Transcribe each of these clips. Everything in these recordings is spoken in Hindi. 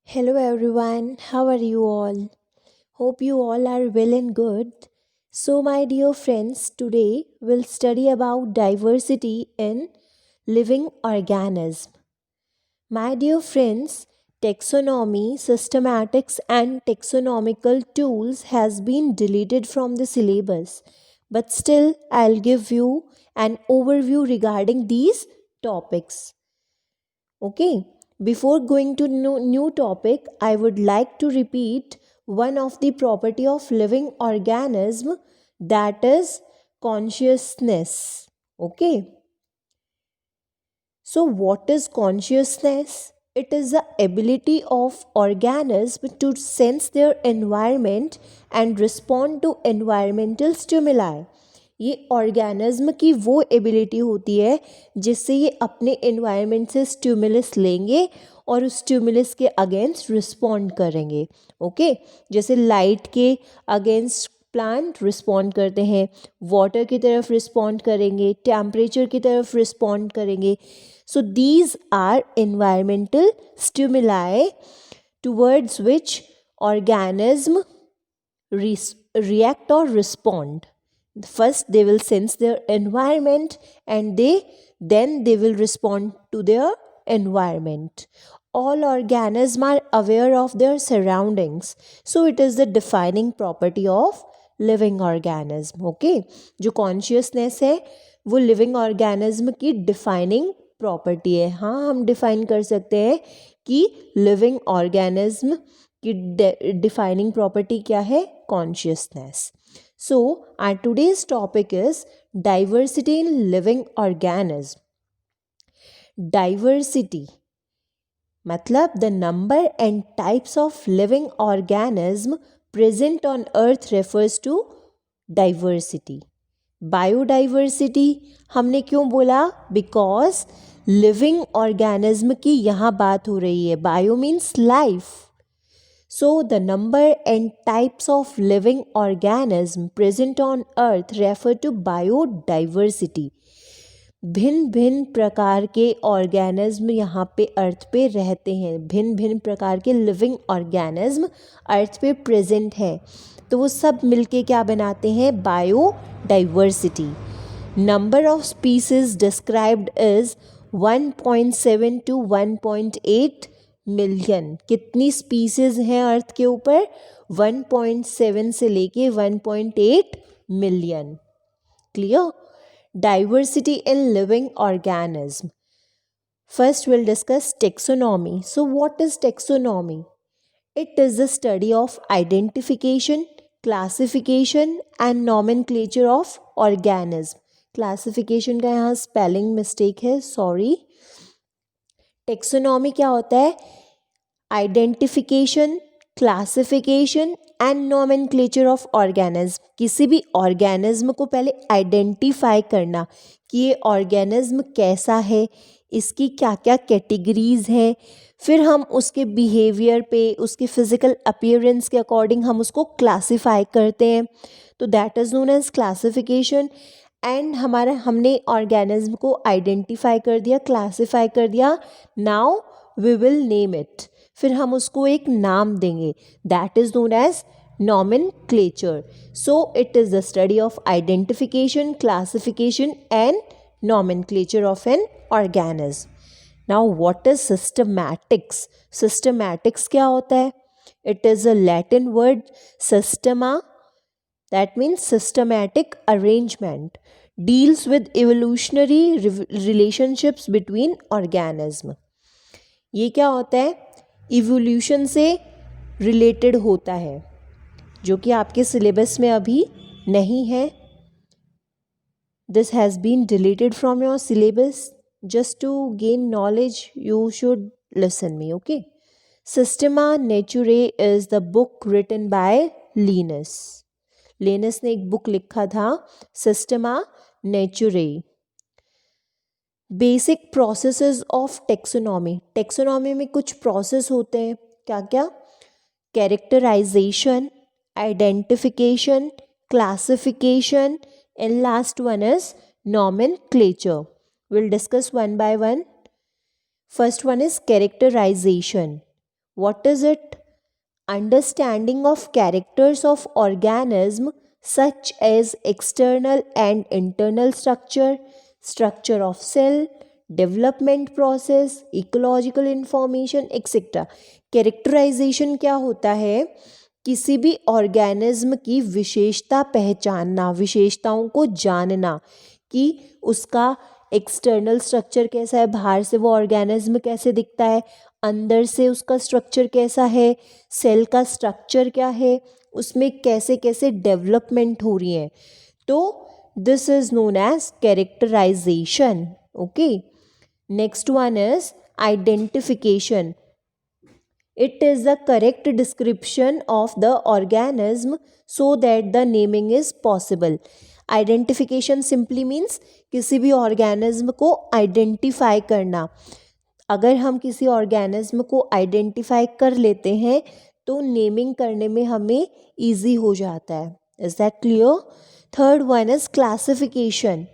Hello everyone, how are you all? Hope you all are well and good. So, my dear friends, today we'll study about diversity in living organism. My dear friends, taxonomy, systematics, and taxonomical tools has been deleted from the syllabus. But still, I'll give you an overview regarding these topics. Okay, before going to new topic, I would like to repeat one of the property of living organism, that is consciousness. Okay, so what is consciousness? It is the ability of organism to sense their environment and respond to environmental stimuli. ये ऑर्गेनिज्म की वो एबिलिटी होती है जिससे ये अपने एनवायरनमेंट से स्टिमुलस लेंगे और उस स्टिमुलस के अगेंस्ट रिस्पॉन्ड करेंगे. ओके, जैसे लाइट के अगेंस्ट प्लांट रिस्पॉन्ड करते हैं, वाटर की तरफ रिस्पॉन्ड करेंगे, टेम्परेचर की तरफ रिस्पॉन्ड करेंगे. So these are environmental stimuli towards which organism react or respond. First they will sense their environment and then they will respond to their environment. All organisms are aware of their surroundings, so it is the defining property of living organism. Okay, जो consciousness है वो living organism की defining property है. हाँ, हम define कर सकते हैं कि living organism की defining property क्या है? Consciousness. So, our today's topic is diversity in living organism. Diversity मतलब the number and types of living organism present on earth refers to diversity. Biodiversity हमने क्यों बोला? Because living organism की यहाँ बात हो रही है. Bio means life. So, the number and types of living organisms present on earth refer to biodiversity. भिन्न भिन्न प्रकार के ऑर्गेनिज्म यहाँ पे अर्थ पे रहते हैं. भिन्न भिन्न प्रकार के लिविंग ऑर्गेनिज्म अर्थ पे प्रेजेंट हैं, तो वो सब मिलके क्या बनाते हैं? Biodiversity. Number of species described is 1.7 to 1.8 million. कितनी स्पीसीज हैं अर्थ के ऊपर? 1.7 से लेके 1.8 million. Clear? Diversity in living organism. First will discuss taxonomy. So what is taxonomy? It is the study of identification, classification and nomenclature of organism. Classification का यहाँ स्पेलिंग मिस्टेक है, सॉरी. टेक्सोनॉमी क्या होता है? Identification, classification and nomenclature of organism. किसी भी ऑर्गेनिज्म को पहले आइडेंटिफाई करना कि ये ऑर्गेनिज्म कैसा है, इसकी क्या क्या कैटेगरीज हैं, फिर हम उसके बिहेवियर पे, उसके फिजिकल अपीयरेंस के अकॉर्डिंग हम उसको क्लासीफाई करते हैं. तो that is known as classification. And हमने ऑर्गेनिज्म को आइडेंटिफाई कर दिया, क्लासीफाई कर दिया. Now we will name it. फिर हम उसको एक नाम देंगे. That is known as nomenclature. So it is the study of identification, classification and nomenclature of an organism. Now what is systematics? Systematics क्या होता है? It is a Latin word systema, that means systematic arrangement, deals with evolutionary relationships between organism. ये क्या होता है? इवोल्यूशन से रिलेटेड होता है, जो कि आपके सिलेबस में अभी नहीं है. This has been deleted from your syllabus. Just to gain knowledge you should listen me. Okay. Systema naturae is the book written by Linnaeus. Linnaeus ने एक बुक लिखा था, systema naturae. Basic processes of taxonomy. Taxonomy में कुछ प्रोसेस होते हैं. क्या क्या? Characterization, identification, classification and last one is nomenclature. Will discuss one by one. First one is characterization. What is it? Understanding of characters of organism such as external and internal structure, structure of cell, development process, ecological information, etc. Characterization क्या होता है? किसी भी ऑर्गेनिज्म की विशेषता पहचानना, विशेषताओं को जानना कि उसका एक्सटर्नल स्ट्रक्चर कैसा है, बाहर से वो ऑर्गेनिज्म कैसे दिखता है, अंदर से उसका स्ट्रक्चर कैसा है, सेल का स्ट्रक्चर क्या है, उसमें कैसे कैसे डेवलपमेंट हो रही है. तो this is known as characterization. Okay. Next one is identification. It is the correct description of the organism so that the naming is possible. Identification simply means किसी भी ऑर्गेनिज्म को आइडेंटिफाई करना. अगर हम किसी ऑर्गेनिज्म को आइडेंटिफाई कर लेते हैं तो नेमिंग करने में हमें ईजी हो जाता है. Is that clear? Third one is classification.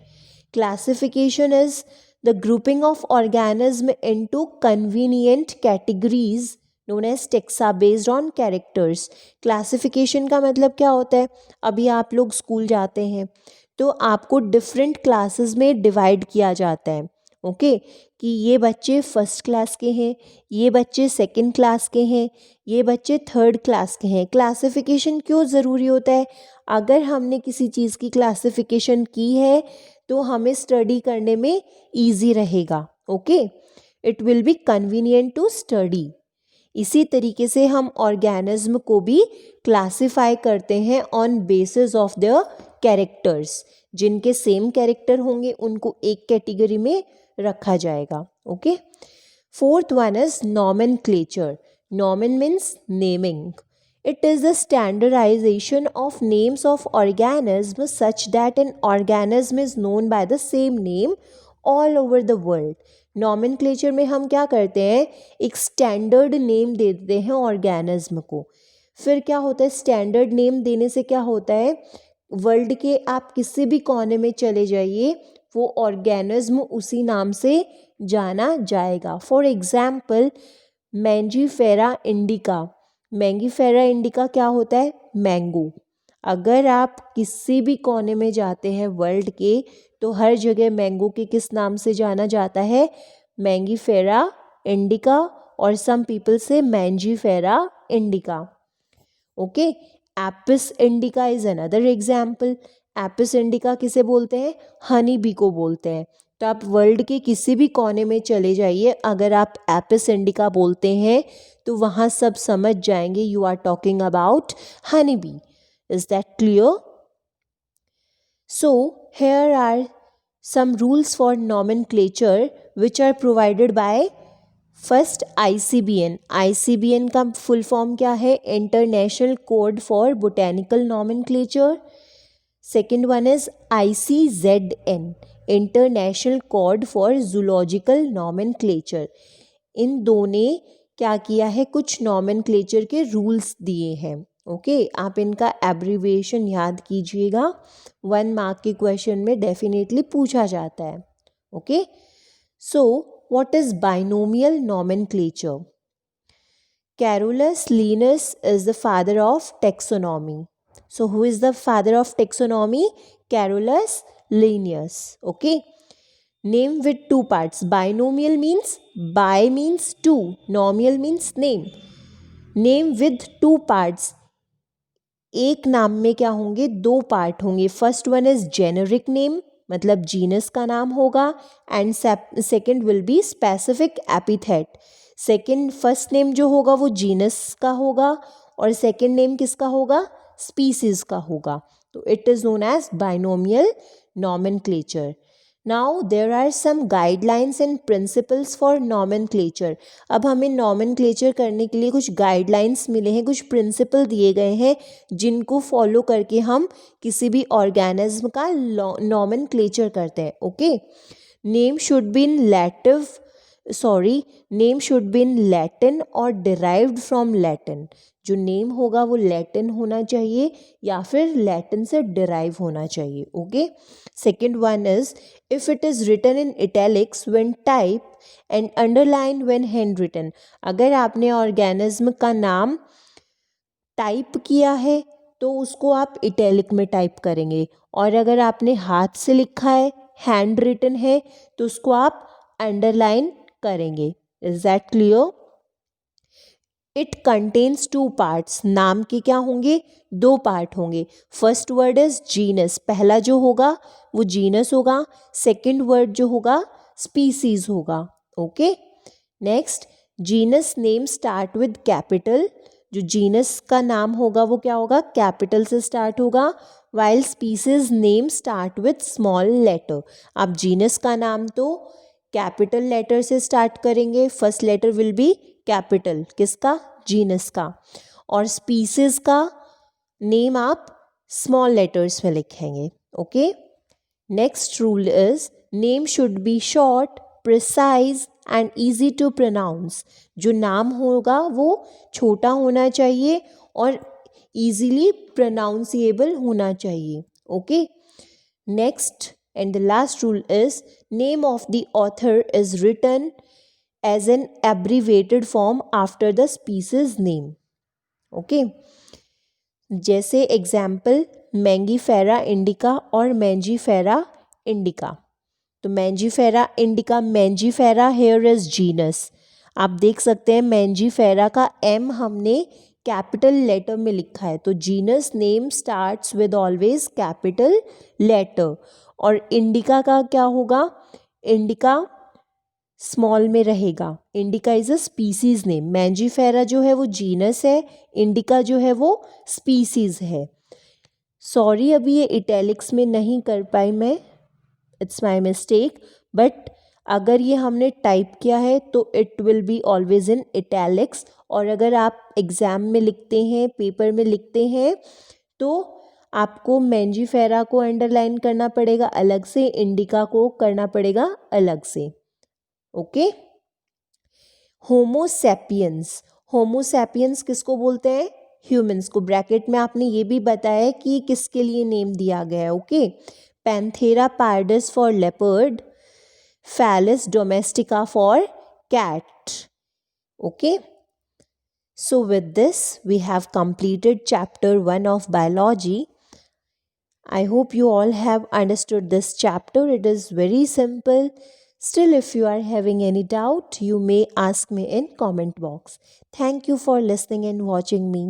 Classification is the grouping of organism into convenient categories known as taxa based on characters. Classification का मतलब क्या होता है? अभी आप लोग स्कूल जाते हैं तो आपको डिफरेंट क्लासेस में डिवाइड किया जाता है. ओके कि ये बच्चे फर्स्ट क्लास के हैं, ये बच्चे सेकंड क्लास के हैं, ये बच्चे थर्ड क्लास के हैं. क्लासिफिकेशन क्यों ज़रूरी होता है? अगर हमने किसी चीज़ की क्लासिफिकेशन की है तो हमें स्टडी करने में ईजी रहेगा. Okay, it will be convenient to study. इसी तरीके से हम ऑर्गेनिज्म को भी क्लासिफाई करते हैं on basis of the characters. जिनके सेम कैरेक्टर होंगे उनको एक कैटेगरी में रखा जाएगा. Okay. Fourth one is nomenclature. Nomen means naming. It is the standardization of names of organisms such that an organism is known by the same name all over the world. Nomenclature में हम क्या करते हैं? एक स्टैंडर्ड नेम दे देते हैं ऑर्गेनिज्म को. फिर क्या होता है? स्टैंडर्ड नेम देने से क्या होता है? वर्ल्ड के आप किसी भी कोने में चले जाइए वो ऑर्गेनिज्म उसी नाम से जाना जाएगा. For example Mangifera indica. Mangifera indica क्या होता है? मैंगो. अगर आप किसी भी कोने में जाते हैं वर्ल्ड के तो हर जगह मैंगो के किस नाम से जाना जाता है? मैंगीफेरा इंडिका, और सम पीपल से Mangifera indica. Okay. Apis indica is another example. Apis indica किसे बोलते हैं? हनी बी को बोलते हैं. तो आप वर्ल्ड के किसी भी कोने में चले जाइए, अगर आप एपिस इंडिका बोलते हैं तो वहाँ सब समझ जाएंगे you are talking about honey bee. Is that clear? So here are some rules for nomenclature which are provided by first ICBN. ICBN का फुल फॉर्म क्या है? International code for botanical nomenclature. Second one is ICZN, international code for zoological nomenclature. इन दोनों ने क्या किया है? कुछ नॉमेनक्लेचर के रूल्स दिए हैं. ओके, आप इनका एब्रीविएशन याद कीजिएगा, 1 मार्क के क्वेश्चन में डेफिनेटली पूछा जाता है. Okay. So what is binomial nomenclature? Carolus Linnaeus is the father of taxonomy. So who is the father of taxonomy? Carolus Linnaeus. Okay. Name with two parts. Binomial means bi means two. Nomial means name. Name with two parts. एक नाम में क्या होंगे? 2 पार्ट होंगे. First one is generic name, मतलब जीनस का नाम होगा, and second will be specific epithet. Second first name जो होगा वो जीनस का होगा और सेकेंड नेम किसका होगा? स्पीसीज का होगा. तो it is known as binomial nomenclature. Now there are some guidelines and principles for nomenclature. अब हमें नॉमेनक्लेचर करने के लिए कुछ गाइडलाइंस मिले हैं, कुछ प्रिंसिपल दिए गए हैं जिनको फॉलो करके हम किसी भी ऑर्गेनिज्म का नॉमेनक्लेचर करते हैं. Okay. Name should be in sorry, name should be in Latin और डिराइव्ड फ्रॉम लैटिन। जो नेम होगा वो लैटिन होना चाहिए या फिर लैटिन से डिराइव होना चाहिए। Okay, second one is if it is written in italics when type and underline when handwritten. अगर आपने ऑर्गेनिज्म का नाम टाइप किया है तो उसको आप इटैलिक में टाइप करेंगे, और अगर आपने हाथ से लिखा है, हैंड रिटन है, तो उसको आप अंडरलाइन करेंगे। Is that clear? It contains two parts. नाम के क्या होंगे? दो पार्ट होंगे। फर्स्ट वर्ड इज जीनस, पहला जो होगा वो जीनस होगा, सेकेंड वर्ड जो होगा स्पीसीज होगा। Okay, next, genus name start with capital. जो जीनस का नाम होगा वो क्या होगा? कैपिटल से स्टार्ट होगा, while species name start with small letter. आप जीनस का नाम तो कैपिटल लेटर से स्टार्ट करेंगे, first letter will be capital, किसका? जीनस का, और स्पीसीज का नेम आप स्मॉल लेटर्स में लिखेंगे। Okay, next rule is name should be short, precise and easy to pronounce. जो नाम होगा वो छोटा होना चाहिए और ईजीली प्रोनाउंसिएबल होना चाहिए। Okay, next and the last rule is name of the author is written as an abbreviated form after the species name. Okay, जैसे एग्जाम्पल मैंगीफेरा इंडिका और मैंजीफेरा इंडिका। तो Mangifera indica, Mangifera here is genus. आप देख सकते हैं मैंजीफेरा का एम हमने कैपिटल लेटर में लिखा है, तो genus name starts with always capital letter. और इंडिका का क्या होगा? इंडिका स्मॉल में रहेगा। Indica is a species name. Mangifera जो है वो जीनस है, इंडिका जो है वो स्पीसीज है। सॉरी, अभी ये इटैलिक्स में नहीं कर पाई मैं, इट्स माई मिस्टेक, बट अगर ये हमने टाइप किया है तो it will be always in italics. और अगर आप एग्ज़ाम में लिखते हैं, पेपर में लिखते हैं, तो आपको मैंजीफेरा को अंडरलाइन करना पड़ेगा अलग से, इंडिका को करना पड़ेगा अलग से। Okay, Homo sapiens. होमोसैपियंस किसको बोलते हैं? ह्यूमंस को। ब्रैकेट में आपने ये भी बताया है कि किसके लिए नेम दिया गया है। Okay, Panthera pardus for leopard, Felis domestica for cat. Okay, so with this we have completed chapter 1 of biology. I hope you all have understood this chapter. It is very simple. Still, if you are having any doubt, you may ask me in comment box. Thank you for listening and watching me.